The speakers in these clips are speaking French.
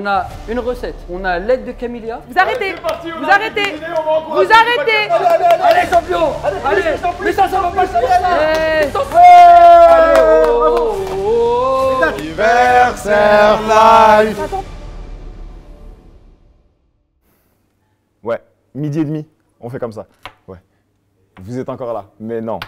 On a une recette. On a l'aide de Camélia. Vous arrêtez. Vous arrêtez. Vous arrêtez. Allez, champion. Allez, mais ça va pas se faire. Anniversaire live. Ouais, midi et demi, on fait comme ça. Ouais, vous êtes encore là, mais non.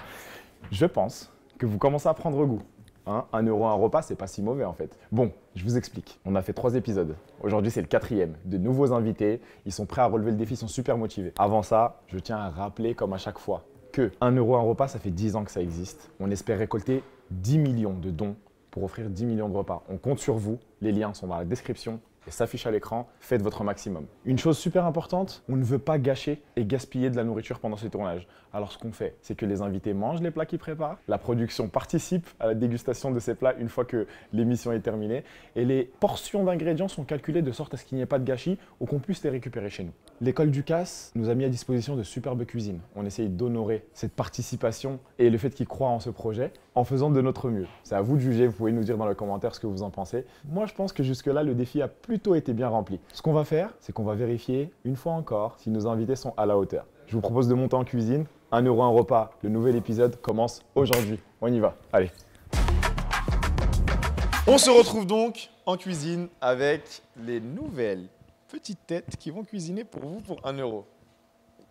Je pense que vous commencez à prendre goût. Hein, 1 euro un repas, c'est pas si mauvais en fait. Bon, je vous explique. On a fait 3 épisodes. Aujourd'hui, c'est le 4e. De nouveaux invités. Ils sont prêts à relever le défi, ils sont super motivés. Avant ça, je tiens à rappeler, comme à chaque fois, que 1 euro un repas, ça fait 10 ans que ça existe. On espère récolter 10 millions de dons pour offrir 10 millions de repas. On compte sur vous. Les liens sont dans la description et s'affichent à l'écran. Faites votre maximum. Une chose super importante, on ne veut pas gâcher et gaspiller de la nourriture pendant ces tournages. Alors ce qu'on fait, c'est que les invités mangent les plats qu'ils préparent, la production participe à la dégustation de ces plats une fois que l'émission est terminée et les portions d'ingrédients sont calculées de sorte à ce qu'il n'y ait pas de gâchis ou qu'on puisse les récupérer chez nous. L'école du CAS nous a mis à disposition de superbes cuisines. On essaye d'honorer cette participation et le fait qu'ils croient en ce projet en faisant de notre mieux. C'est à vous de juger, vous pouvez nous dire dans les commentaires ce que vous en pensez. Moi, je pense que jusque-là, le défi a plutôt été bien rempli. Ce qu'on va faire, c'est qu'on va vérifier une fois encore si nos invités sont à la hauteur. Je vous propose de monter en cuisine. 1 euro un repas, le nouvel épisode commence aujourd'hui. On y va, allez. On se retrouve donc en cuisine avec les nouvelles petites têtes qui vont cuisiner pour vous pour 1 euro.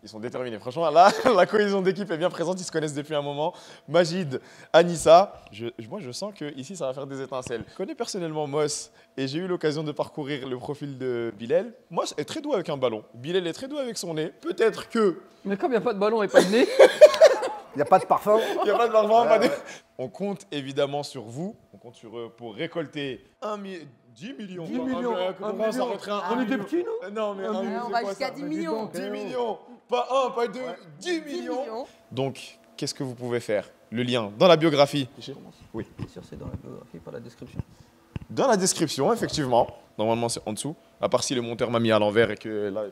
Ils sont déterminés. Franchement, là, la cohésion d'équipe est bien présente. Ils se connaissent depuis un moment. Majid, Anissa. Moi, je sens qu'ici, ça va faire des étincelles. Je connais personnellement Moss et j'ai eu l'occasion de parcourir le profil de Bilal. Moss est très doux avec un ballon. Bilal est très doux avec son nez. Peut-être que... Mais comme il n'y a pas de ballon et pas de nez. Il n'y a pas de parfum. Il n'y a pas de parfum, pas de... On compte évidemment sur vous. On compte sur eux pour récolter 10 millions. 10 millions. On était petits, nous. Non, mais On va jusqu'à 10 millions. 10 millions. Pas 1, pas 2, 10 millions. Donc, qu'est-ce que vous pouvez faire? Le lien dans la biographie. Oui. Bien sûr, c'est dans la biographie, pas la description. Dans la description, effectivement. Normalement, c'est en dessous. À part si le monteur m'a mis à l'envers et que là,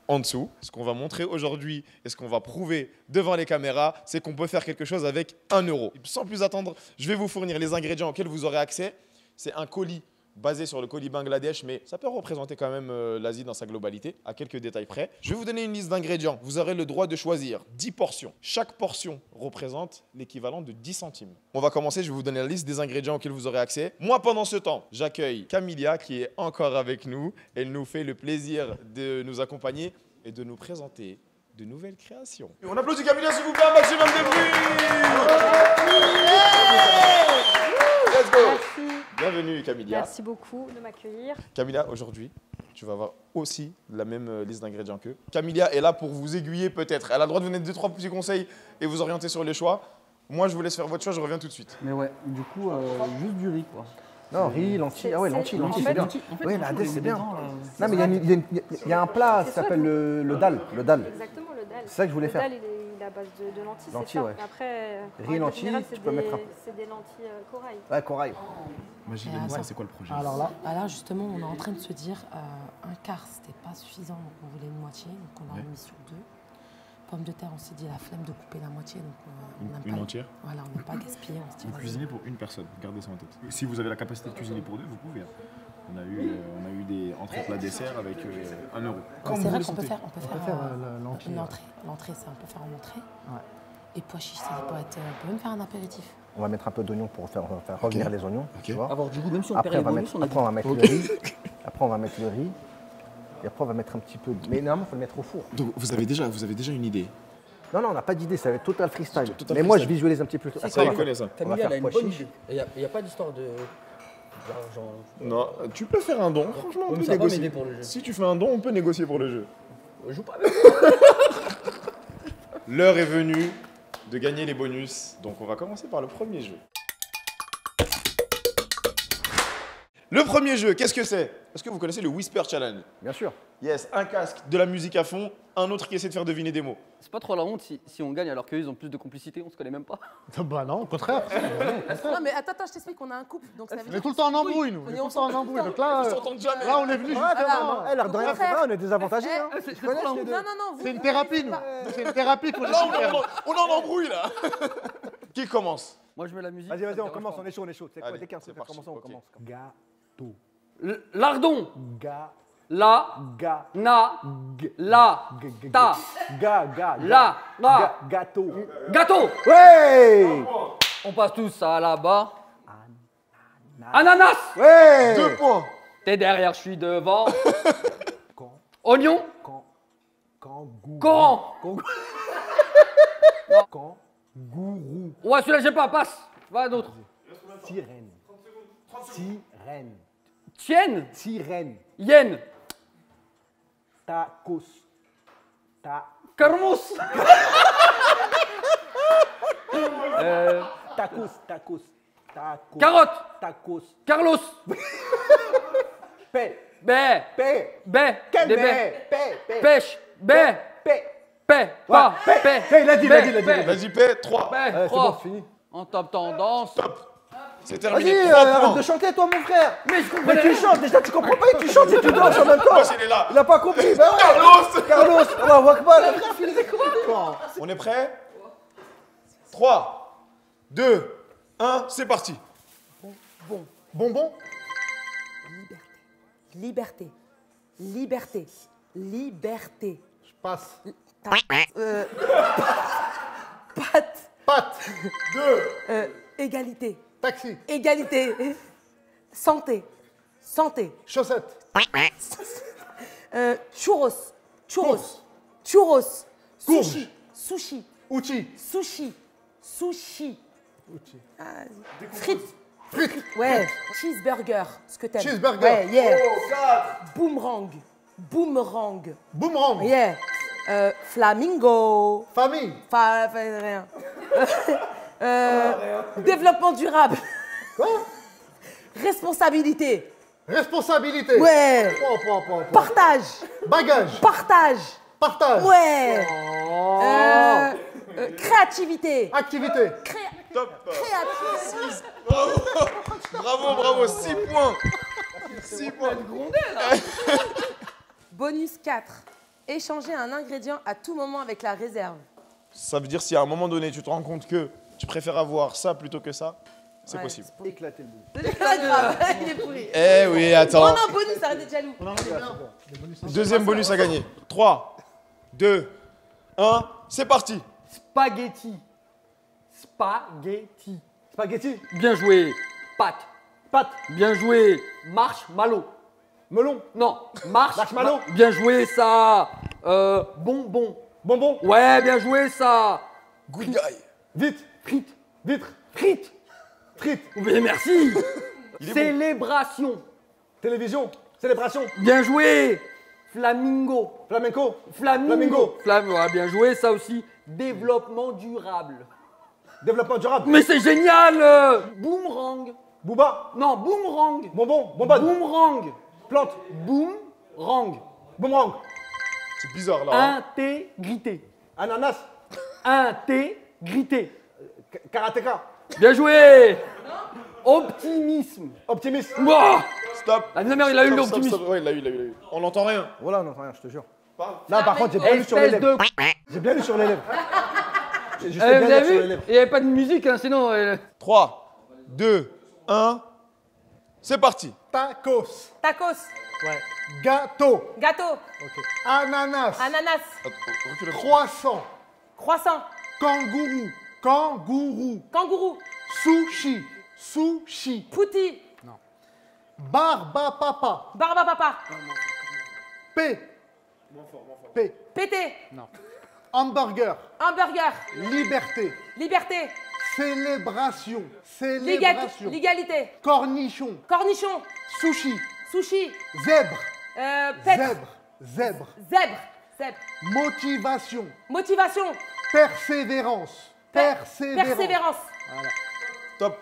en dessous. Ce qu'on va montrer aujourd'hui et ce qu'on va prouver devant les caméras, c'est qu'on peut faire quelque chose avec 1 euro. Sans plus attendre, je vais vous fournir les ingrédients auxquels vous aurez accès. C'est un colis basé sur le colis Bangladesh, mais ça peut représenter quand même l'Asie dans sa globalité, à quelques détails près. Je vais vous donner une liste d'ingrédients. Vous aurez le droit de choisir 10 portions. Chaque portion représente l'équivalent de 10 centimes. On va commencer, je vais vous donner la liste des ingrédients auxquels vous aurez accès. Moi, pendant ce temps, j'accueille Camélia qui est encore avec nous. Elle nous fait le plaisir de nous accompagner et de nous présenter de nouvelles créations. Et on applaudit Camélia, s'il vous plaît, un maximum de bruit. Let's go. Merci. Bienvenue Camélia. Merci beaucoup de m'accueillir. Camélia, aujourd'hui, tu vas avoir aussi la même liste d'ingrédients qu'eux. Camélia est là pour vous aiguiller peut-être. Elle a le droit de vous donner 2-3 petits conseils et vous orienter sur les choix. Moi, je vous laisse faire votre choix, je reviens tout de suite. Mais ouais, du coup, juste du riz, quoi. Non, riz, lentilles. Ah ouais, lentilles, c'est bien. Oui, la dès c'est bien. Non, mais il y a un plat qui s'appelle le dal. Exactement, le dal. C'est ça que je voulais faire. Le dal, il est à base de lentilles, Lentilles, c'est ça. ouais. Après, Riz, lentilles, tu peux mettre un peu. c'est des lentilles corail. Ouais, corail. Magie, ça, c'est quoi le projet? Alors là, Bah là, justement, on est en train de se dire un quart, c'était pas suffisant, donc on voulait une moitié, donc on a mis sur 2. Pommes de terre, on s'est dit la flemme de couper la moitié, donc on n'aime pas. Une entière? Voilà, on n'aime pas gaspiller. On se dit, Vous cuisinez pour une personne, gardez ça en tête. Si vous avez la capacité de cuisiner pour deux, vous pouvez. On a eu des entrées plats desserts avec 1 euro. c'est vrai qu'on peut faire, l'entrée. l'entrée, ça, on peut faire en entrée. Ouais. Et pois chiches, ça peut être, on peut même faire un apéritif. On va mettre un peu d'oignon pour faire revenir les oignons. Tu vois. avoir du goût, même si on Après, perd on les va bonus, mettre, après, on va mettre le riz. Après, on va mettre le riz. Et après, on va mettre un petit peu. Mais normalement, il faut le mettre au four. Donc vous avez déjà une idée? Non, on n'a pas d'idée, ça va être total freestyle. Mais moi, je visualise un petit peu. Ça, il connaît ça. Camélia, elle a une pois bonne chiches. idée. Il n'y a pas d'histoire de... Genre... Non, tu peux faire un don. Franchement, on Ouais, mais peut ça va pas négocier. m'aider pour le jeu. Si tu fais un don, on peut négocier pour le jeu. Je joue pas avec. L'heure est venue de gagner les bonus. Donc on va commencer par le premier jeu. Le premier jeu, qu'est-ce que c'est? Est-ce que vous connaissez le Whisper Challenge? Bien sûr. Yes, un casque, de la musique à fond, un autre qui essaie de faire deviner des mots. C'est pas trop la honte si on gagne alors qu'eux, ils ont plus de complicité, on se connaît même pas. Bah non, au contraire. Non, mais attends, je t'explique, on a un couple. Donc ça veut On est dire tout le temps en embrouille, nous. On est tout le temps en embrouille. Donc là, Ils s'entendent jamais. là, on est venu justement. L'air de rien, c'est vrai, on est désavantagés. Hein. C'est trop la honte. Non, vous. C'est une thérapie, nous. C'est une thérapie pour les Là, super. on est en embrouille, là. Qui commence? Moi, je mets la musique. Vas-y, ça me on dérange commence, pas. on est chaud. C'est quoi? Allez, Dès qu'un c'est truc parti, commence, on ok. commence. Gâteau. Lardon. Ga. La. Ga. Na. G. La. G- Ta. Ga. La. La. Gâteau. Gâteau. Ouais. On passe tous à là-bas. Ananas. Ouais. 2 points. T'es derrière, je suis devant. Quand. Oignon. Kangourou. Coran. Kangourou. Ouais, celui-là, j'ai pas. Passe. Va à d'autres. Sirène. Sirène. Tienne. Sirène. Yen. Tacos. Carmousse. Tacos. Carotte. Tacos. Carlos. Paix. Bé. Paix. Bé. Quel Des paix? Paix. Pêche. Bé. Paix. Paix. Pas. paix. Paix. Paix, il a dit. Paix. Vas-y, paix, 3. Paix. C'est Trois. bon, c'est fini. En top tendance. C'est terminé. Vas-y, 3 arrête points. de chanter, toi, mon frère. Mais je Mais comprenais tu rien. chantes, déjà, tu comprends pas et tu chantes et tu danses en même temps. Moi, il est là. Il a pas compris. Bah ouais. Carlos. Allah Akbar. On est prêt 3, 2, 1, c'est parti. Bonbon. Liberté. Liberté. Liberté. Je passe. Pâte. Pâte. 2, Égalité. Taxi. Égalité. Santé. Santé. Chaussette. Churros. Churros. Course. Churros. Courge. Sushi. Sushi. Outil. Sushi. Sushi. Outil. Frites. Frites. Ouais. Cheeseburger. Ce que t'aimes. Cheeseburger. Ouais, yeah. 4, Boomerang. Boomerang. Boomerang. Yeah. Flamingo. Famille. Rien. Développement durable. Quoi? Responsabilité. Responsabilité. Ouais. Point. Partage. Bagage. Partage. Partage. Ouais. Créativité. Activité. top. Créativité. Bravo, 6 points. 6 points. Bonus 4. Échanger un ingrédient à tout moment avec la réserve. Ça veut dire si à un moment donné, tu te rends compte que tu préfères avoir ça plutôt que ça, c'est Ouais, possible. Éclater le bout. C'est pas grave, il est pourri. Eh oui, attends. On a un bonus, arrêtez de jaloux. Deuxième bonus à gagner. 3, 2, 1, c'est parti. Spaghetti. Spaghetti. Spaghetti. Bien joué. Pâte. Pâte. Bien joué. Marshmallow. Melon. Non. Marshmallow. Bien joué ça. Bonbon. Bonbon. Ouais, bien joué ça. Good guy. Vite. Frites. Vitre. Frites. Frites. Oui, merci. Il est Célébration. Télévision. Célébration. Bien joué. Flamingo. Flamenco. Flamingo. Ouais, bien joué ça aussi. Développement durable. Développement durable. Mais c'est génial. Boomerang. Booba. Non, boomerang. Bonbon. Bonbonne. Boomerang. Plante. Boomerang. Boomerang. C'est bizarre là. Hein. Intégrité. Ananas. Intégrité. Karatéka. Bien joué. Optimisme. Optimiste. Ouah. Stop. La deuxième heure, il a eu Stop, l'optimisme. stop. Ouais, il l'a eu. On n'entend rien. Voilà, non, rien, je te jure. Parle. Là, par contre, j'ai bien lu sur les Espèce lèvres. de... J'ai bien lu sur les lèvres. Je sais Vous bien lire avez sur les vu lèvres. Il n'y avait pas de musique, hein, sinon... 3, 2, 1, c'est parti. Tacos. Tacos. Ouais. Gâteau. Gâteau. Ananas. Ananas. Recule. Croissant. Croissant. Kangourou. Kangourou. Kangourou. Sushi. Sushi. Pouti. Barbapapa. Barbapapa. P. P. Pété. Hamburger. Hamburger. Liberté. Liberté. Célébration. Célébration. Légalité. Cornichon. Cornichon. Sushi. Sushi. Zèbre. Pètre. Zèbre. Zèbre. Zèbre. Zèbre. Motivation. Motivation. Persévérance. Persévérance. Persévérance. Top.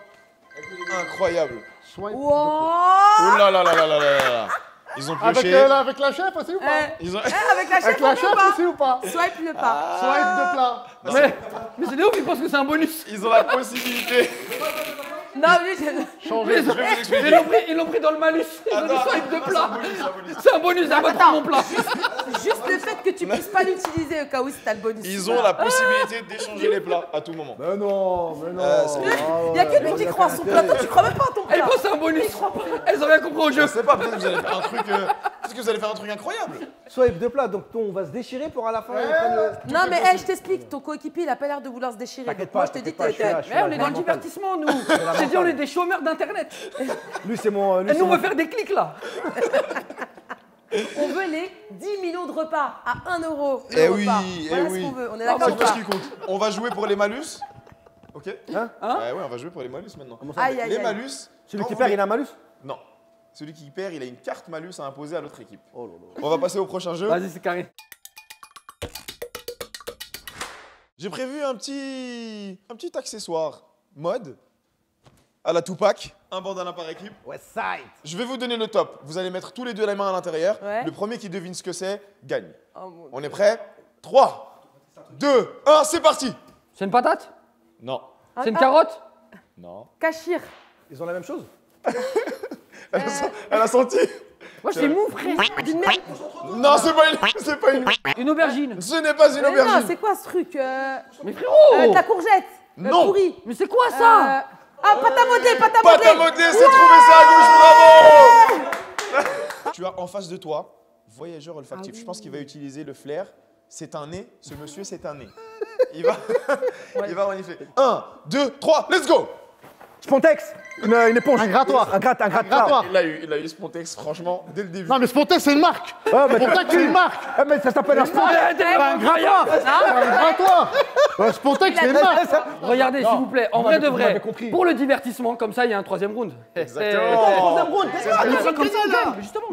Incroyable. Swipe. Wow. Oh là là là là là là là. Ils ont Avec, pioché. avec la chef aussi ou pas Ils ont... Avec la Avec chef, la on chef peut pas. aussi ou pas Swipe le pas. Swipe de plat. Mais c'est des ouf, ils pensent que c'est un bonus. Ils ont la possibilité. Non, lui, je... Je vais vous expliquer. Ils l'ont pris dans le malus. Ils ont dit Attends, swipe de non, plat. c'est un bonus. C'est un bonus, elle va prendre mon plat. Juste le fait que tu puisses pas l'utiliser au cas où si t'as le bonus. Ils ont la possibilité d'échanger les plats à tout moment. Mais non, mais non. Il y a que lui qui croit à son plat. Toi, tu crois même pas à ton Elle plat. pense à un bonus. Elles ont rien compris au Je jeu. sais pas, peut-être que vous allez faire un truc. Peut-être que vous allez faire un truc incroyable. Swipe de plat, donc on va se déchirer pour à la fin. prendre le- Non, mais je t'explique, ton coéquipier, il a pas l'air de vouloir se déchirer. T'inquiète Donc moi, pas, je te dis, t'inquiète pas, je suis là, Mais on est dans le mental. divertissement, nous. Je t'ai dit, on est des chômeurs d'internet. Lui, c'est mon. lui, Et c'est nous, on mon- veut faire des clics là. On veut les 10 millions de repas à 1 euro. le Eh oui, repas. eh Voilà oui. ce qu'on veut. On est C'est d'accord ou tout ce pas? qui compte. On va jouer pour les malus. Ok. Hein Ouais, on va jouer pour les malus maintenant. Aïe, aïe, Les aïe. malus. Celui quand qui vous perd, les- il a un malus? Non. Celui qui perd, il a une carte malus à imposer à l'autre équipe. Oh là là. On va passer au prochain jeu. Vas-y, c'est carré. J'ai prévu un petit accessoire mode à la Tupac, un bandana par équipe. West Side. Je vais vous donner le top. Vous allez mettre tous les deux la main à l'intérieur. Ouais. Le premier qui devine ce que c'est gagne. Oh, mon- On est prêt 3, 2, 1, c'est parti. C'est une patate? Non. C'est une carotte? Non. Cachir. Ils ont la même chose? Elle a senti. Moi, c'est mou, frère. D'une merde. Non, c'est pas une. Une aubergine. Ce n'est pas une Mais non, aubergine. c'est quoi ce truc Mais frérot! de la courgette. Non. Pourri. Mais c'est quoi ça? Ah, pâte à modeler, pâte à Pâte à modeler. modeler, c'est trouvé ça à gauche, bravo. Tu as en face de toi, voyageur olfactif. Je pense qu'il va utiliser le flair. C'est un nez, ce monsieur, c'est un nez. Il va, il va renifler. 1, 2, 3, let's go. Spontex. Une éponge. Un grattoir. Un grattoir. Grattoir. Il a eu Spontex, franchement, dès le début. Non, mais Spontex, c'est une marque. Ah, mais Spontex, c'est une marque. Ah, mais ça s'appelle un Spontex. Un grattoir. Un grattoir. Un Spontex, c'est une marque. Regardez, s'il vous plaît, en vrai de vous vrai, m'avez compris. pour le divertissement, comme ça, il y a un troisième round. Exactement. Comme ça, on gagne. Mais justement,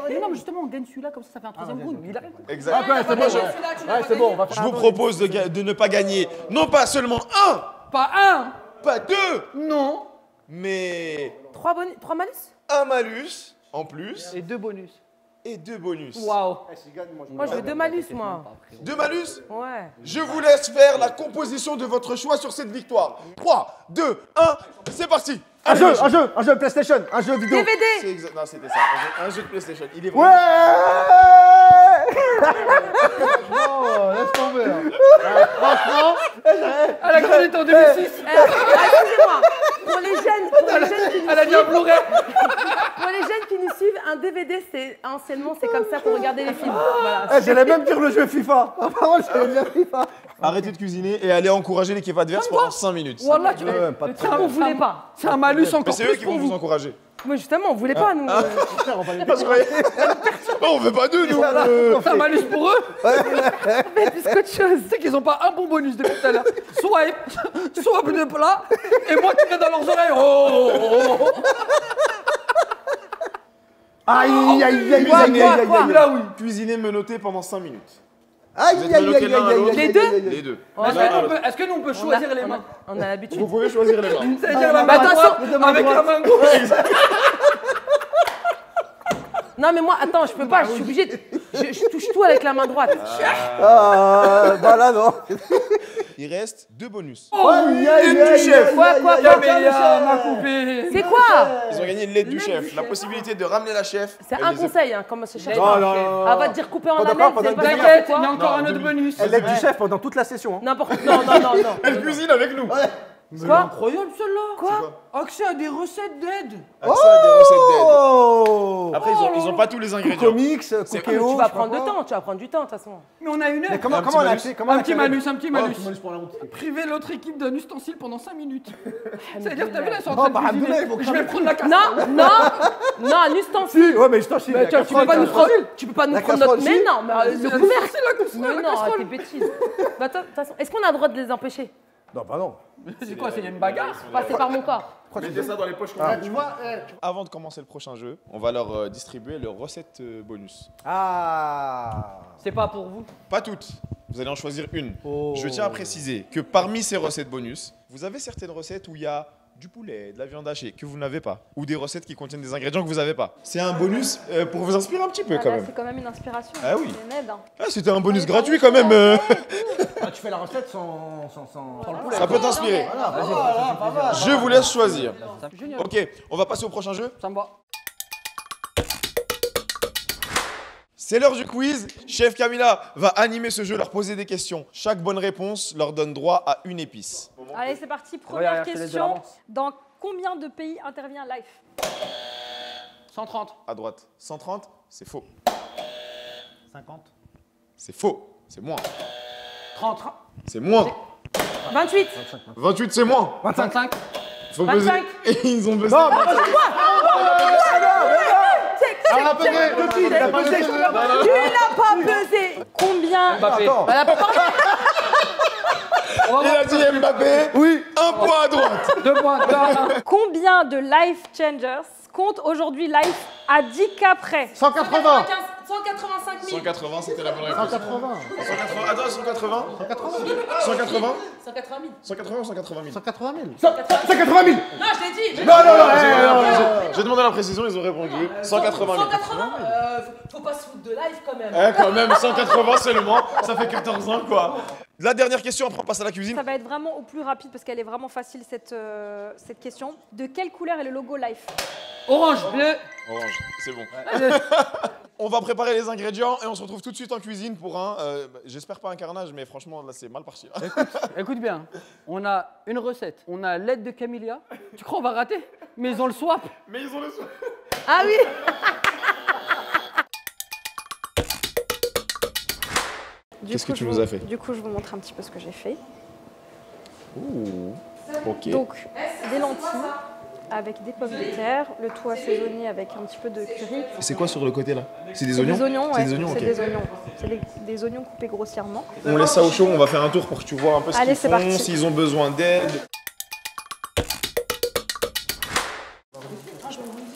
mais non, mais justement, on gagne celui-là, comme ça fait un troisième round. Mais il a rien compris. Exact. Ouais, c'est bon. Ouais, c'est bon. On va Je vous propose de ne pas gagner, non pas seulement un, Pas un! pas deux, Non! mais 3 malus. un malus en plus Et deux bonus. et deux bonus. Waouh! Moi, je veux 2 malus, moi. Deux malus. Ouais. Je vous laisse faire la composition de votre choix sur cette victoire. 3, 2, 1, c'est parti. Un Allez, jeu PlayStation, un jeu vidéo. DVD. c'est exact. Non, c'était ça. Un jeu de PlayStation. Il est Ouais. Oh, laisse tomber. Hein. Franchement, Elle a grandi en 2006! Excusez-moi. Pour les jeunes qui nous Elle a dit un Blu-ray! Pour les jeunes qui nous suivent, un DVD, c'est anciennement, c'est comme ça pour regarder les films. Voilà. Eh, j'allais même dire le jeu FIFA. Ah, par contre, j'allais dire FIFA. Arrêtez de cuisiner et allez encourager l'équipe adverse pendant 5 minutes. Wallah, tu Ouais, pas de C'est un- On voulait pas. C'est un malus Mais encore c'est eux plus qui pour vont vous vous. encourager. Mais justement, on voulait pas, nous. Je croyais- Non, on veut pas d'eux, nous. C'est un malus pour eux. Mais plus qu'autre chose. Tu sais qu'ils ont pas un bon bonus depuis tout à l'heure. Swipe de plat, et moi qui vais dans leurs oreilles. Oh! Aïe, aïe, aïe, aïe, Quoi, aïe, quoi, aïe, quoi aïe. Là, oui. Cuisiner menotté pendant 5 minutes. Aïe, Vous aïe, êtes aïe, bloqués aïe, l'un à aïe, l'autre. aïe, Les aïe, deux aïe, aïe. Les deux. Est-ce que nous on peut choisir les mains? On a l'habitude. Vous pouvez choisir les mains. C'est-à-dire la Bah, main attention, droite avec la main gauche. Non, mais moi, attends, je peux pas, je suis obligée. Je touche tout avec la main droite. Ah, bah là, non. Il reste 2 bonus. Aïe, aïe, du aïe, chef. aïe, Quoi, aïe, quoi, aïe, quoi, aïe, Camélia m'a coupé. C'est quoi? Ils ont gagné l'aide du chef. La possibilité de ramener la chef. C'est Elle un les a- conseil, hein, comme ce cherche. Non, non, non. Elle va te dire couper en Pas lamelles, d'accord, c'est pas pas d'accord. T'inquiète, il y a quoi. encore un Non, autre demi. bonus. Elle l'aide du chef pendant toute la session. Hein. N'importe. Non, non, non, non. Elle cuisine avec nous. Quoi? Incroyable celle-là. Quoi? Accès à des recettes d'aide. Accès à des recettes d'aide. Oh. Après, ils ont pas tous les ingrédients. Comics, Tu Cookéo. vas prendre du temps, tu vas prendre du temps, de toute façon. Mais on a une heure. Mais comment Un petit on a malus. accès? Comment on Un a petit accès? malus, un petit malus. Oh, malus pour la route. Priver l'autre équipe d'un ustensile pendant 5 minutes. C'est-à-dire, t'as vu là, ils sont en Oh, train bah, de cuisiner. Abdoulaye, ils vont Je vais cramer. prendre la casserole. Non, non, non, un ustensile. Si, ouais, mais je t'en chie. Mais tiens, tu peux pas nous prendre. Tu peux pas nous La prendre notre. casserole, Mais si. non, mais le C'est commerce. la casserole, Mais la non, casserole. tes bêtises. Bah, de toute façon, est-ce qu'on a le droit de les empêcher? Non, bah non. C'est quoi, c'est une bagarre? Passer par mon corps. Mettez ça dans les poches. tu vois, Avant de commencer le prochain jeu, on va leur distribuer leurs recettes bonus. Ah. C'est pas pour vous. Pas toutes. Vous allez en choisir une. Je tiens à préciser que parmi ces recettes bonus, vous avez certaines recettes où il y a du poulet, de la viande hachée que vous n'avez pas, ou des recettes qui contiennent des ingrédients que vous n'avez pas. C'est un bonus pour vous inspirer un petit peu Ah, quand là, même. c'est quand même une inspiration. Ah oui. C'est une aide. Hein. Ah, c'était un bonus gratuit quand même. Ah, tu fais la recette sans le poulet. Ça peut t'inspirer. Voilà, Je vous laisse choisir. Génial. Ok, on va passer au prochain jeu. Ça me va. C'est l'heure du quiz. Chef Camilla va animer ce jeu, leur poser des questions. Chaque bonne réponse leur donne droit à une épice. Allez, c'est parti. Ouais, Première je te laisse de question. l'avance. Dans combien de pays intervient Life? 130. À droite, 130, c'est faux. 50. C'est faux. C'est moins. 30. C'est moins. 28. 28, c'est moins. 25. Faut 25. peser. Ils ont pesé. Non, elle a pesé. Il a pesé. Tu n'as pas pesé. Combien Mbappé. Attends. Il a dit Mbappé. Oui. Un point à droite. 2 points. 2 à 1. Combien de Life Changers compte aujourd'hui Life à 10 cas près? 180. 185 000. 180, c'était la bonne réponse. 180. 180. Attends, 180. 180. 180. 180 000. 180 ou 180 000? 180 000. 180 000. Non, je l'ai dit. J'ai demandé la précision, ils ont répondu. 180 000. 180. Faut pas se foutre de live quand même. Eh, quand même, 180 seulement. Ça fait 14 ans, quoi. La dernière question, après on passe à la cuisine. Ça va être vraiment au plus rapide parce qu'elle est vraiment facile cette question. De quelle couleur est le logo Life? Orange, bleu. Orange, c'est bon. On va préparer les ingrédients et on se retrouve tout de suite en cuisine pour un, j'espère pas un carnage, mais franchement là c'est mal parti. Écoute bien, on a une recette, on a l'aide de Camélia. Tu crois on va rater? Mais ils ont le swap. Mais ils ont le soin. Ah oui. Qu'est-ce que tu nous as fait? Du coup, je vous montre un petit peu ce que j'ai fait. Ouh, ok. Donc, des lentilles avec des pommes de terre, le tout assaisonné avec un petit peu de curry. C'est quoi sur le côté là? C'est des C'est oignons? des oignons, C'est ouais. des oignons, C'est ok. des oignons. C'est des oignons coupés grossièrement. On laisse ça au chaud, on va faire un tour pour que tu vois un peu ce Allez, qu'ils c'est font, parti. s'ils ont besoin d'aide.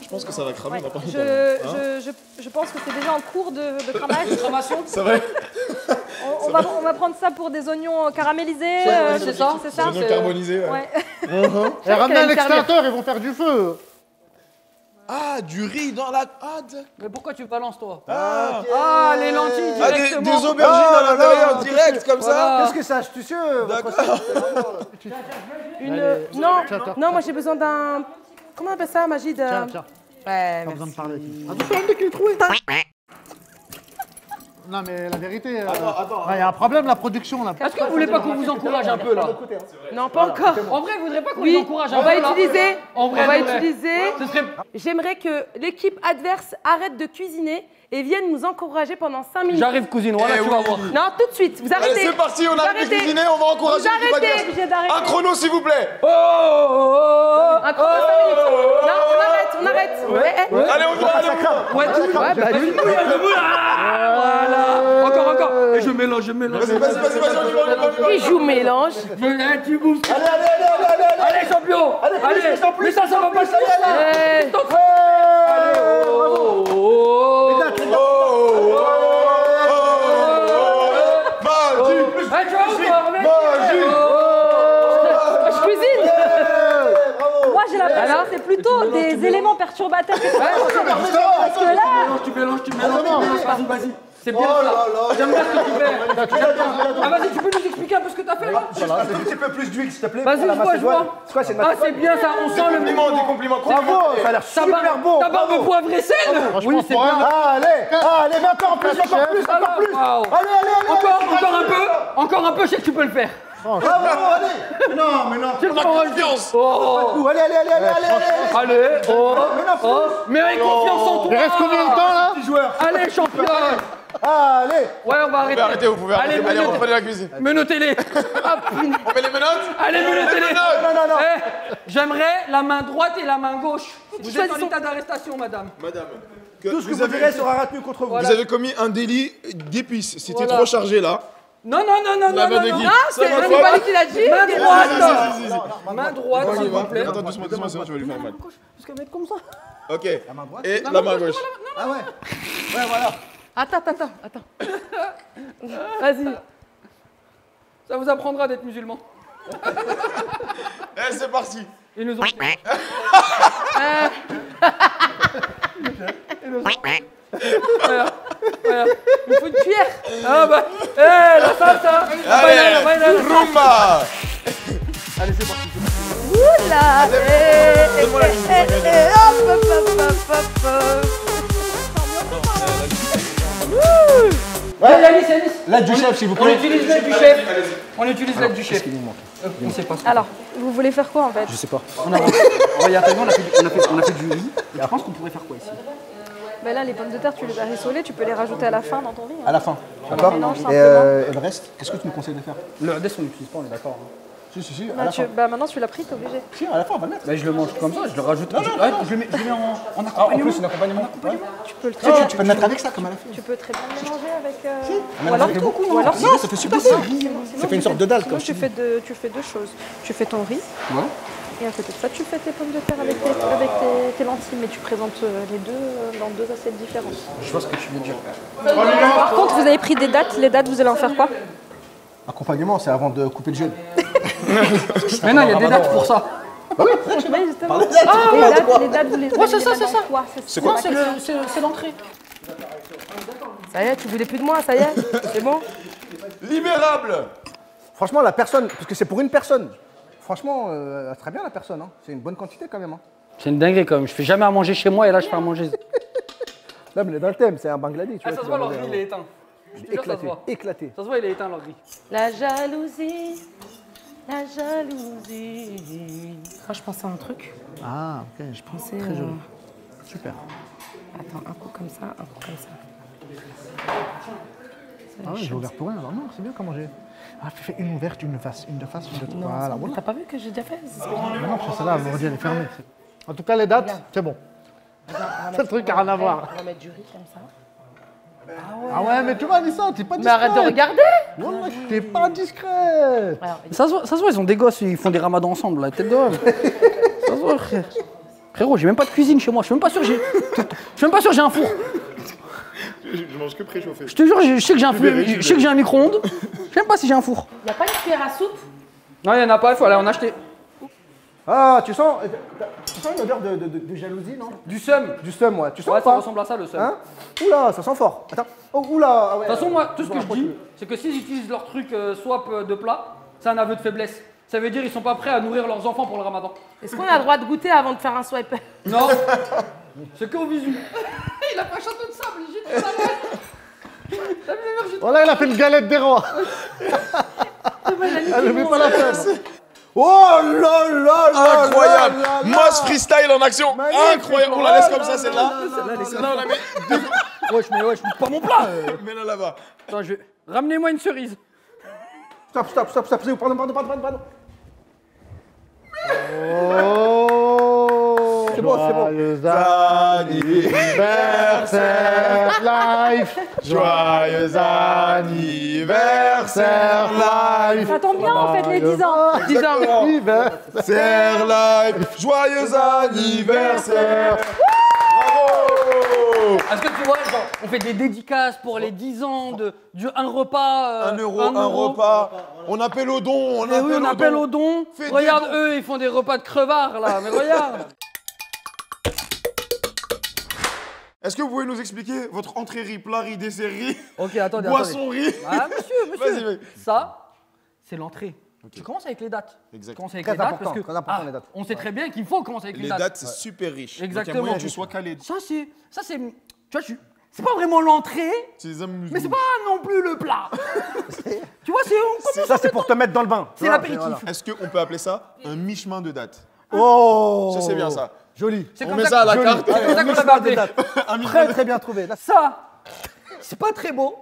Je pense que ça va cramer, Ouais. on a pas longtemps. Je pense que c'est déjà en cours de cramage. C'est vrai? On va prendre ça pour des oignons caramélisés. c'est ça. C'est ça. Des oignons carbonisés, ouais. Ouais. Et ramenez un qu'elle aime extincteur, ils vont faire du feu. Ah, du riz dans la... Ah, Mais pourquoi tu balances toi? ah. Ah, les lentilles Ah, directement. des aubergines Ah, à l'intérieur, non, direct, comme ça. Voilà. Qu'est-ce que c'est astucieux votre D'accord. Non, Tiens, tiens. non, moi j'ai besoin d'un. Comment on appelle ça, Magid? Tiens, tiens. Ouais, Pas besoin de merci. parler. Attention, le mec, il est trouvé. Non, mais la vérité, il y a un problème, la production, là. Est-ce que vous voulez pas qu'on vous encourage un peu là? Non, pas encore. En vrai, vous voudrez pas qu'on Oui, vous encourage un on peu va là? utiliser. En vrai, On va de vrai. utiliser. Ce serait... J'aimerais que l'équipe adverse arrête de cuisiner et vienne nous encourager pendant 5 minutes. J'arrive cousine, voilà, Eh tu vas oui. voir. Non, tout de suite. Vous Allez, arrêtez. c'est parti, on Vous arrête de arrêtez. cuisiner, on va encourager Vous l'équipe arrêtez. adverse. Obligé d'arrêter. Un chrono, s'il vous plaît. Oh, Un chrono, 5 minutes. Non, on arrête. Ouais. Allez, on y va, allez, on y va. Ouais, tu voilà. Encore. Et je mélange. Vas-y, on y va. Il joue mélange. Tu bouges. Allez, champion. Allez, mais ça va pas se Ouais. Je cuisine. Moi, j'ai l'impression que c'est plutôt des éléments perturbateurs. Parce que là, Tu mélanges. Vas-y. C'est bien ça. J'aime bien ce que tu fais. Ah, vas-y, tu peux nous expliquer un peu ce que t'as fait là? Un petit peu plus d'huile, s'il te plaît. Vas-y, pour la je vois. macédoine. C'est quoi, c'est une Ah, c'est bien ça, on sent le Compliments, des compliments. Bravo, ça a l'air super bon. Ta barbe poivre et sel. Oui, c'est bien. Allez, maintenant, plus, encore plus, encore plus. Waouh. Allez. Encore un peu, je sais que tu peux le faire. Bravo, allez. Non, mais non. C'est le confiance. Oh. Allez. Allez, mais avec confiance en toi. Il reste combien de temps, là? Petit joueur. Allez, champion. Allez. Ouais, on va Vous pouvez arrêter. arrêter, vous pouvez arrêter. Allez, reprenez la cuisine. Menottez-les. On met les menottes. Allez, menottez-les. Non. J'aimerais la main droite et la main gauche. Vous êtes en choisissons. état d'arrestation, madame. Madame, Tout ce que vous direz sera retenu contre vous. vous avez commis un délit d'épices. C'était Voilà. trop chargé là. Non. La main de qui? Ah, c'est Ça va pas lui qui l'a dit. Main droite. Si. Main droite, On y s'il va. vous plaît. Attends, doucement, sinon tu vas lui faire mal. Parce qu'elle va être comme ça. Ok. Et la main gauche. Ah ouais. Ouais, voilà. Attends. Vas-y. Ça vous apprendra d'être musulman. Eh, c'est parti. Ils nous ont... Voilà. Il faut une cuillère. Ah bah, la salsa. Allez, rumba. Allez, c'est parti. Oula. Donne-moi la cuisine. Hop. Yanis, Yanis. L'aide du chef, s'il vous On plaît. utilise l'aide du chef. On utilise l'aide du chef. On sait pas ce qu'on Alors, vous voulez faire quoi en fait? Je sais pas. Regarde, on a fait du riz. Et je pense qu'on pourrait faire quoi ici? Ben là, les pommes de terre, tu les as rissolées, tu peux les rajouter à la fin dans ton riz. À la fin. D'accord. mélange Et simplement. le reste, qu'est-ce que tu me conseilles de faire? Le reste, on l'utilise pas, on est d'accord. Si, à Bah, la fin. maintenant, tu l'as pris, t'es obligé. Si, à la fin, on va le mettre. Bah, je le mange comme ça, je le rajoute. Je le mets en Ah, en accompagnement. plus, un accompagnement. Ouais. Tu peux le Tu peux le mettre avec ça, comme à la fin. Tu peux très bien le mélanger avec. Ou alors, non, ça fait super bon. Ça fait une sorte de dalle, Sinon, quoi. tu fais deux choses. Tu fais ton riz. Ouais. Et à côté de ça, tu fais tes pommes de terre avec tes lentilles, mais tu présentes les deux dans deux assiettes différentes. Je vois ce que tu veux dire. Par contre, vous avez pris des dates. Les dates, vous allez en faire quoi? Accompagnement, c'est avant de couper le jeûne. Mais non, il y a des dates pour ça. Oui, justement. Les dates, vous les avez. Ouais, c'est ça. Quoi? C'est quoi? C'est l'entrée. Ça y est, tu voulais plus de moi, ça y est. C'est bon? Libérable. Franchement, la personne, parce que c'est pour une personne. Franchement, très bien la personne. Hein. C'est une bonne quantité quand même. Hein. C'est une dinguerie quand même. Je fais jamais à manger chez moi et là, je fais à manger. Là, mais dans le thème, c'est un Bangladais. Tu Ah, vois, ça se tu voit, vas leur manger riz, il est éteint. Je te jure, ça se éclaté, voit. éclaté. Ça se voit, il est éteint, leur riz. La jalousie. La jalousie. Moi, je pensais à un truc. Ah, ok. Je pensais. Très joli. Super. Attends, un coup comme ça, un coup comme ça. Ah ouais, j'ai ouvert pour rien. Alors non, c'est bien comment j'ai. Ah, tu fais une ouverte, une face, une de face, une de Non, voilà, ça, voilà. t'as pas vu que j'ai déjà fait? Non, parce que celle-là, elle elle est fermée. En tout cas, les dates, c'est bon. C'est le truc à rien à voir. On va mettre du riz comme ça. Ah ouais, mais tu vois, Anissa, t'es pas Mais discrète. arrête de regarder. Ouais, t'es pas discrète. Alors, Ça se voit, ils ont des gosses, ils font des ramadans ensemble, la tête de homme. Ça se voit, frère. Frérot, j'ai même pas de cuisine chez moi, je suis même pas sûr que j'ai un four. Je mange que préchauffé. Je te jure, je sais que j'ai un four, je sais que j'ai un micro-ondes. Je sais même pas si j'ai un four. Y a pas une cuillère à soupe? Non, il y en a pas, il faut aller en acheter. Ah, tu sens une odeur de jalousie, non? Du seum. Du seum, ouais. Tu sens Ouais, ça pas? ressemble à ça, le seum. Hein? Oula, ça sent fort. Attends. Oh, oula. Ah ouais. De toute façon, moi, tout ce que je dis, c'est que s'ils utilisent leur truc swap de plat, c'est un aveu de faiblesse. Ça veut dire qu'ils sont pas prêts à nourrir leurs enfants pour le ramadan. Est-ce qu'on a le droit de goûter avant de faire un swipe? Non, c'est que au visu. Il a pas un château de sable, il jette sa main. Voilà, il a fait une galette des rois. Elle ne met pas la peine. Oh là là. Incroyable. là, là. Moss freestyle en action. Magnifique. Incroyable. On la laisse comme ça, celle-là. Celle-là, Non, on la met. Wesh, mais wesh, pas mon plat. Mets-la là-bas. Attends, je vais... Ramenez-moi une cerise. Stop. Pardon. Oh, C'est bon. joyeux anniversaire life. Joyeux anniversaire live. Ça tombe bien, en fait, les 10 ans. 10 ans. Anniversaire live. Joyeux anniversaire. Bravo. Est-ce que tu vois, genre, on fait des dédicaces pour les 10 ans un repas. 1 euro, un repas. On appelle au don. Eh oui, on appelle au don. Fais des Regarde, dons. eux, ils font des repas de crevards, là. Mais regarde. Est-ce que vous pouvez nous expliquer votre entrée riz, plat riz, dessert riz, Ok, attendez, boisson riz? Ah, monsieur. Vas-y. Ça, c'est l'entrée. Tu commences avec les dates. Exact. Tu commences avec Très les dates important, parce que très important, les dates. on sait très bien qu'il faut commencer avec les dates. c'est super riche. Exactement. Donc, il y a moyen que tu sois calé. Ça, c'est. Tu vois, c'est pas vraiment l'entrée, C'est les amusements. mais c'est pas non plus le plat. Tu vois, Ça, c'est pour te mettre dans le bain. c'est l'apéritif. Voilà. Est-ce qu'on peut appeler ça un mi-chemin de date? Oh. Ça, c'est bien ça. Joli. C'est On comme met ça ça à la que- carte. C'est comme ça qu'on Mi-chemin l'avait de appelé. date. Très bien trouvé. Là, Ça, c'est pas très beau.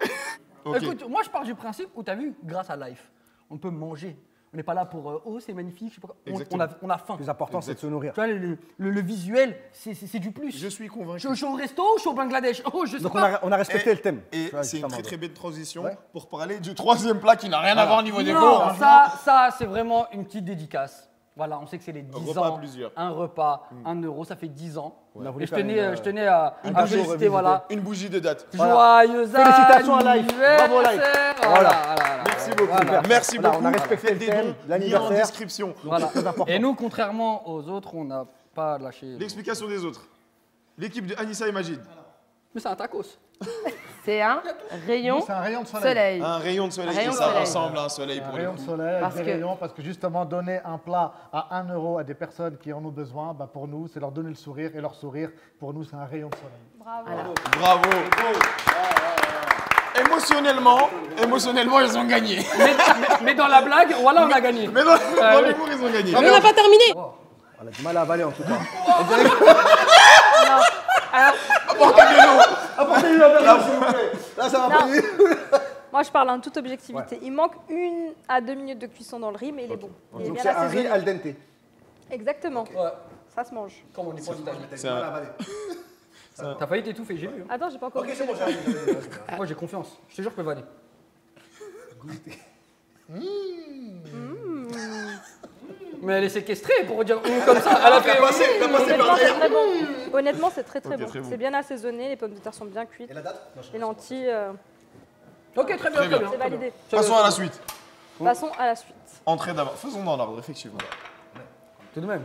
Ok. Écoute, moi je pars du principe où t'as vu, grâce à Life, on peut manger. On n'est pas là pour oh c'est magnifique, je sais pas quoi. Exactement. On a faim. le plus important, c'est de se nourrir. Tu vois, le visuel, c'est du plus. Je suis convaincu. Je suis au resto, je suis au Bangladesh. Oh, je sais Donc pas. on a respecté le thème. Et Tu vois, c'est une justement. très très belle transition Ouais. pour parler du troisième plat qui n'a rien à voir au niveau des Non, cours. ça c'est vraiment une petite dédicace. Voilà, on sait que c'est les 10 repas à ans. plusieurs. Un repas, 1 euro, ça fait 10 ans. On a voulu Et je faire tenais à féliciter, voilà. Une bougie de date. Joyeux Félicitations à Life. Bravo, Life. anniversaire. Voilà. Merci beaucoup. Voilà. Merci Voilà, beaucoup. on a respecté Faites le des thème, dons. l'anniversaire. Lien en description. Voilà. Très important. Et nous, contrairement aux autres, on n'a pas lâché. L'explication des autres. L'équipe de Anissa et Majid. Mais c'est un tacos. C'est un rayon C'est un rayon de soleil. soleil. Un rayon de soleil. Rayon et de ça soleil. ressemble à un soleil Un pour les rayon de coups. soleil avec Parce des que- rayons, parce que justement donner un plat à 1 euro à des personnes qui en ont besoin, bah pour nous c'est leur donner le sourire et leur sourire, pour nous c'est un rayon de soleil. Voilà. Bravo. émotionnellement, ils ont gagné. Mais dans la blague, voilà, on a gagné. Mais dans l'humour, ils ont gagné. Mais on n'a pas terminé. On a du mal à avaler en tout cas. Apportez-lui la verre, s'il vous plaît. Là, ça va pas mieux. Moi, je parle en toute objectivité. Il manque 1 à 2 minutes de cuisson dans le riz, mais il est bon. Il est Donc bien c'est un riz assaisonné. al dente. Exactement. Ouais. Ça se mange. Comme on dit pas T'as du mal à avaler. T'as failli t'étouffer, j'ai vu. Hein. Attends, j'ai pas encore Ok, goûté. c'est bon, j'arrive. Moi, j'ai confiance. Je te jure que je peux valer. Mais elle est séquestrée pour dire comme ça. Elle a fait. Honnêtement, c'est très bon. Honnêtement, c'est très très Ok, bon. très bon. C'est bien assaisonné, les pommes de terre sont bien cuites. Et la date? Non, je sais Les pas. lentilles, Ok, très bien, très bien. c'est validé. Passons à la suite. Passons à la suite. Entrée d'abord. Faisons dans l'ordre, effectivement. Tout de même.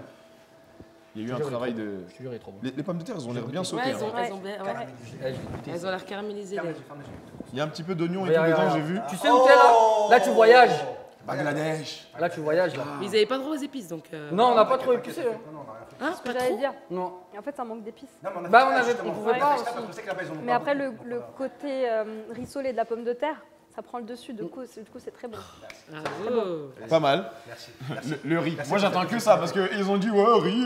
Il y a eu un travail de. Je te jure, il est trop bon. Les pommes de terre, elles ont l'air bien Ouais, sautées. elles ont, hein. elles ont bien- ouais. Elles ont l'air caramélisées. les- Il y a un petit peu d'oignon et tout Regarde, dedans, regarde. j'ai vu. Tu sais où t'es là? Là, tu voyages. Bangladesh. Là, tu voyages là. Mais ils n'avaient pas droit aux épices, donc. Non, on n'a pas trop épicé. Hein. Hein, Ce que pas j'allais trop. dire. Non. Et en fait, ça manque d'épices. Non, mais Bah, on justement, pouvait on pas a fait exprès aussi. parce qu'on sait que là-bas, ils ont Mais pas après, beaucoup. le côté rissolé de la pomme de terre, ça prend le dessus. Du coup, c'est très bon. Bravo. Pas mal. Merci. Le riz. Moi, j'attends que ça parce qu'ils ont dit ouais, riz,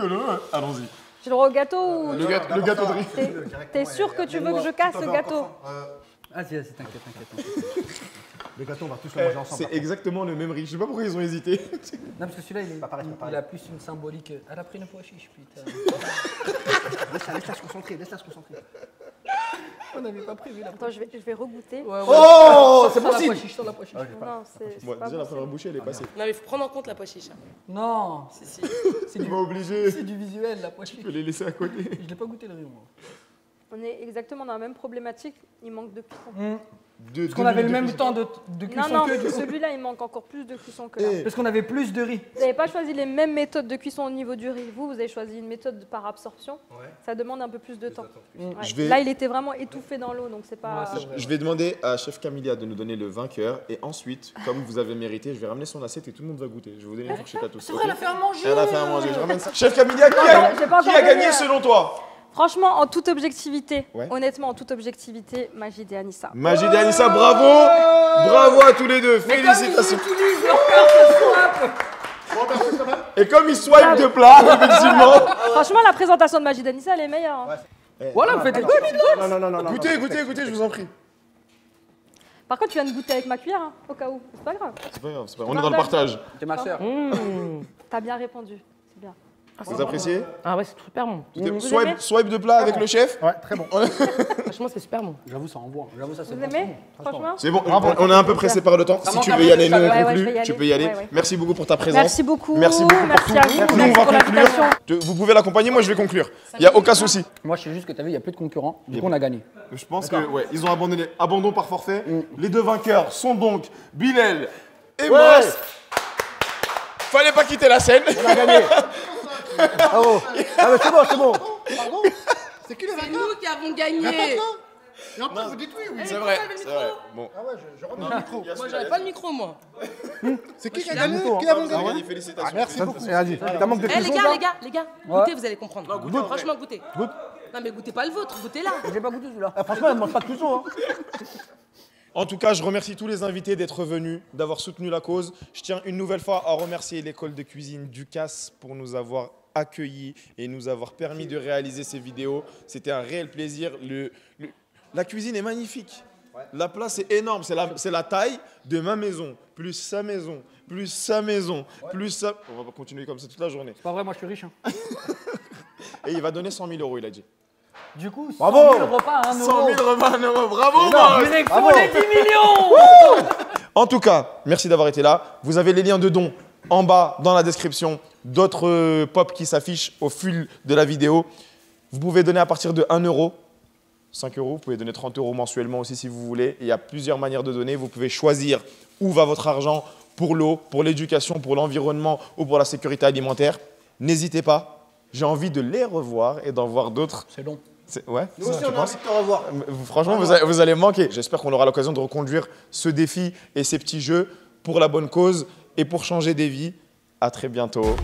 allons-y. J'ai le droit au gâteau ou... Le gâteau de riz. T'es sûr que tu veux que je casse le gâteau? Vas-y, vas-y, t'inquiète. Le gâteau, on va tous le manger ensemble. C'est exactement le même riz. Je sais pas pourquoi ils ont hésité. Non, parce que celui-là, il, est- Pas pareil, pas pareil. il a plus une symbolique. Elle a pris le pois chiche, putain. Laisse-la se concentrer, laisse-la se concentrer. On n'avait pas prévu la Attends, je vais regoûter. Oh, c'est Sans la possible. pois chiche, sans la pois chiche. Non, c'est Bon, pas déjà, la bon. première bouchée, elle est passée. Non, mais il faut prendre en compte la pois chiche. Non, Si, si. c'est Tu du, m'as obligé. c'est du visuel, la pois chiche. Je peux les laisser à côté. Je l'ai pas goûté le riz, moi. On est exactement dans la même problématique. Il manque de cuisson. Parce qu'on avait le même temps de cuisson Non, non, que du coup. celui-là, il manque encore plus de cuisson que là. Parce qu'on avait plus de riz. Vous n'avez pas choisi les mêmes méthodes de cuisson au niveau du riz. Vous avez choisi une méthode par absorption. Ça demande un peu plus de temps. Ouais. Je vais- Là, il était vraiment étouffé dans l'eau, donc c'est pas... Ouais, c'est vrai. Je vais demander à Chef Camilla de nous donner le vainqueur et ensuite, comme vous avez mérité, je vais ramener son assiette et tout le monde va goûter. Je vais vous donner une fourchette à tous. C'est vrai, elle a fait à manger. Elle a fait à manger. Je ramène ça. Chef Camilla, j'ai pas qui encore a gagné donné, selon toi? Franchement, en toute objectivité, Ouais. honnêtement, en toute objectivité, Majid et Anissa. Majid et Anissa, bravo! Bravo à tous les deux. Félicitations. Ils utilisent leur carte swap. Et comme ils swipent de plat, effectivement. Franchement, la présentation de Majid et Anissa, elle est meilleure. hein. Voilà, vous faites les Non. Goûtez, je vous en prie. Par contre, tu viens de goûter avec ma cuillère, hein, au cas où. C'est pas grave. C'est pas grave, on est dans le partage. T'es ma soeur. T'as bien répondu. C'est bien. Vous appréciez? Ah ouais, c'est super bon. Swipe de plat avec le chef? Ouais, très bon. Franchement, c'est super bon. J'avoue, ça envoie. J'avoue, ça c'est Vous bon. aimez? Franchement? C'est bon, on est un peu pressé par le temps. Si manque tu un veux peu y aller, de nous on chaleur. Ouais, ouais, conclut. je vais y Tu aller. peux y aller. Ouais, ouais. Merci beaucoup pour ta présence. Merci beaucoup. Merci beaucoup pour Merci tout. à vous. Nous, on Merci va pour conclure. l'invitation. Vous pouvez l'accompagner, moi je vais conclure. Il n'y a aucun souci. Moi, je sais juste que t'as vu, il n'y a plus de concurrents. Du coup, on a gagné. Je pense que ouais, ils ont abandonné. Abandon par forfait. Les deux vainqueurs sont donc Bilal et Moss. Fallait pas quitter la scène. On a gagné. Bravo. Ah, mais c'est bon. C'est qui les C'est vainqueurs? nous qui avons gagné. Et après, vous dites oui. C'est vrai, c'est vrai. Bon. Ah ouais, je rentre dans le micro. Moi, j'avais pas le micro, moi. C'est qui suis a là. gagné? Micro, Qui a Vous avez gagné? gagné, félicitations. Merci beaucoup. Vas-y. T'as manque de Eh, les cuisson, gars, là les gars, goûtez, vous allez comprendre. goûtez en vrai. Franchement, goûtez. Goûte. Non, mais goûtez pas le vôtre, goûtez là. J'ai pas goûté celui-là. Ah, franchement, elle ne mange pas de cuisson. En tout cas, je remercie tous les invités d'être venus, d'avoir soutenu la cause. Je tiens une nouvelle fois à remercier l'école de cuisine Ducasse pour nous avoir accueillis et nous avoir permis de réaliser ces vidéos. C'était un réel plaisir. La cuisine est magnifique. La place est énorme. C'est la taille de ma maison, plus sa maison, plus sa maison, plus sa... On va pas continuer comme ça toute la journée. C'est pas vrai, moi je suis riche. Hein. Et il va donner 100 000 euros, il a dit. Du coup, 100 Bravo. 000 repas à 1 100 euro. 000 repas, 1 euro. Bravo, Moss. Direction les 10 millions. En tout cas, merci d'avoir été là. Vous avez les liens de dons en bas dans la description, d'autres pop qui s'affichent au fil de la vidéo. Vous pouvez donner à partir de 1 euro, 5 euros, vous pouvez donner 30 euros mensuellement aussi si vous voulez. Il y a plusieurs manières de donner. Vous pouvez choisir où va votre argent pour l'eau, pour l'éducation, pour l'environnement ou pour la sécurité alimentaire. N'hésitez pas, j'ai envie de les revoir et d'en voir d'autres. C'est long. Ouais, Nous aussi, tu on a penses envie de te revoir. Franchement, vous allez manquer. J'espère qu'on aura l'occasion de reconduire ce défi et ces petits jeux pour la bonne cause et pour changer des vies. À très bientôt.